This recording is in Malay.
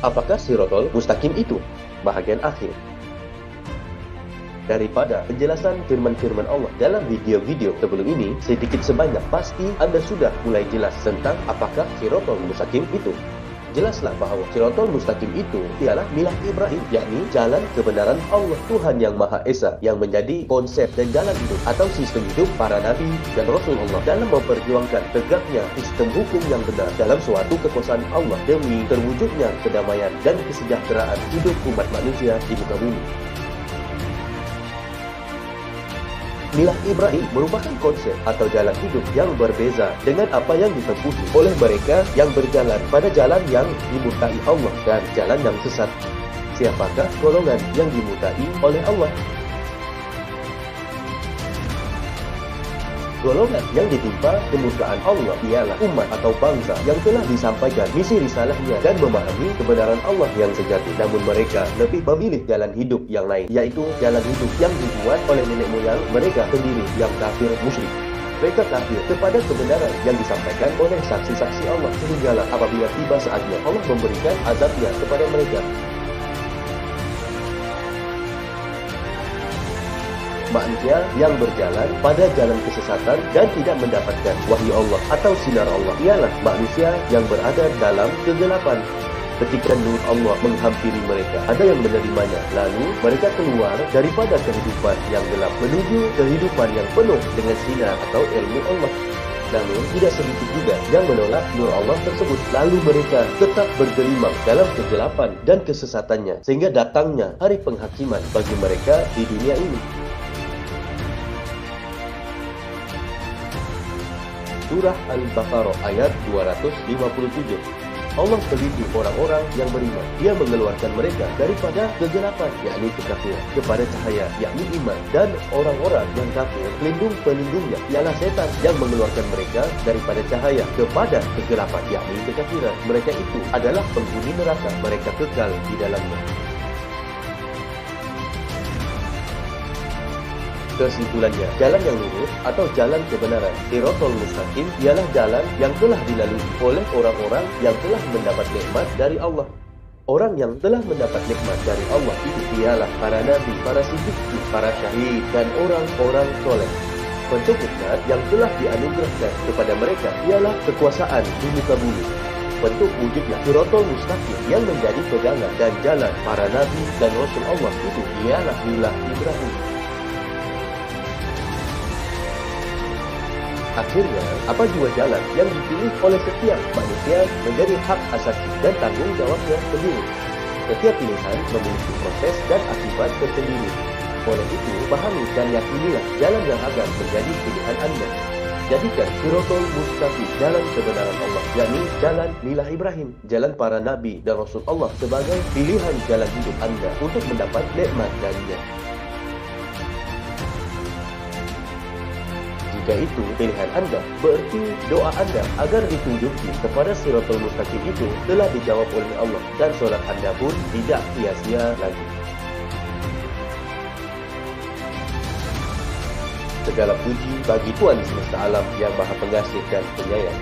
Apakah Sirotol Mustaqim itu? Bahagian akhir. Daripada penjelasan firman-firman Allah dalam video-video sebelum ini, sedikit sebanyak pasti Anda sudah mulai jelas tentang apakah Sirotol Mustaqim itu. Jelaslah bahwa Sirotol Mustaqim itu ialah milah Ibrahim, yakni jalan kebenaran Allah Tuhan yang Maha Esa, yang menjadi konsep dan jalan hidup atau sistem hidup para nabi dan rasul Allah dalam memperjuangkan tegaknya sistem hukum yang benar dalam suatu kekuasaan Allah demi terwujudnya kedamaian dan kesejahteraan hidup umat manusia di muka bumi. Milah Ibrahim merupakan konsep atau jalan hidup yang berbeza dengan apa yang ditempuhi oleh mereka yang berjalan pada jalan yang dimurkai Allah dan jalan yang sesat. Siapakah golongan yang dimurkai oleh Allah? Golongan yang ditimpa kemurkaan Allah ialah umat atau bangsa yang telah disampaikan misi risalahnya dan memahami kebenaran Allah yang sejati. Namun mereka lebih memilih jalan hidup yang lain, yaitu jalan hidup yang dibuat oleh nenek moyang mereka sendiri yang kafir musyrik. Mereka kafir kepada kebenaran yang disampaikan oleh saksi-saksi Allah, sehinggalah apabila tiba saatnya Allah memberikan azabnya kepada mereka. Manusia yang berjalan pada jalan kesesatan dan tidak mendapatkan wahyu Allah atau sinar Allah ialah manusia yang berada dalam kegelapan. Ketika nur Allah menghampiri mereka, ada yang menerimanya, lalu mereka keluar daripada kehidupan yang gelap menuju kehidupan yang penuh dengan sinar atau ilmu Allah. Namun tidak sedikit juga yang menolak nur Allah tersebut, lalu mereka tetap bergelimang dalam kegelapan dan kesesatannya, sehingga datangnya hari penghakiman bagi mereka di dunia ini. Surah Al-Baqarah ayat 257. Allah peliti orang-orang yang beriman. Dia mengeluarkan mereka daripada kegelapan, yakni kekafiran, kepada cahaya, yakni iman. Dan orang-orang yang kafir, pelindung-pelindungnya ialah setan yang mengeluarkan mereka daripada cahaya kepada kegelapan, yakni kekafiran. Mereka itu adalah penghuni neraka. Mereka kekal di dalamnya. Kesimpulannya, jalan yang lurus atau jalan kebenaran, Sirotol Mustaqim, ialah jalan yang telah dilalui oleh orang-orang yang telah mendapat nikmat dari Allah. Orang yang telah mendapat nikmat dari Allah itu ialah para nabi, para siddiqin, para syahid, dan orang-orang soleh. Bentuk nikmat yang telah dianugerahkan kepada mereka ialah kekuasaan di muka bumi. Bentuk wujudnya Sirotol Mustaqim yang menjadi pegangan dan jalan para nabi dan rasul Allah itu ialah milah Ibrahim. Akhirnya, apa jua jalan yang dipilih oleh setiap manusia menjadi hak asasi dan tanggung jawabnya sendiri. Setiap pilihan memiliki proses dan akibat tersendiri. Oleh itu, pahami dan yakinilah jalan yang akan menjadi pilihan Anda. Jadikan Sirotol Mustaqim, jalan kebenaran Allah, yakni jalan milah Ibrahim, jalan para nabi dan rasul Allah sebagai pilihan jalan hidup Anda untuk mendapat nikmat darinya. Jika itu pilihan Anda, berarti doa Anda agar ditunjuki kepada Sirotol Mustaqim itu telah dijawab oleh Allah, dan solat Anda pun tidak sia-sia lagi. Segala puji bagi Tuhan semesta alam yang Maha Pengasih dan Penyayang.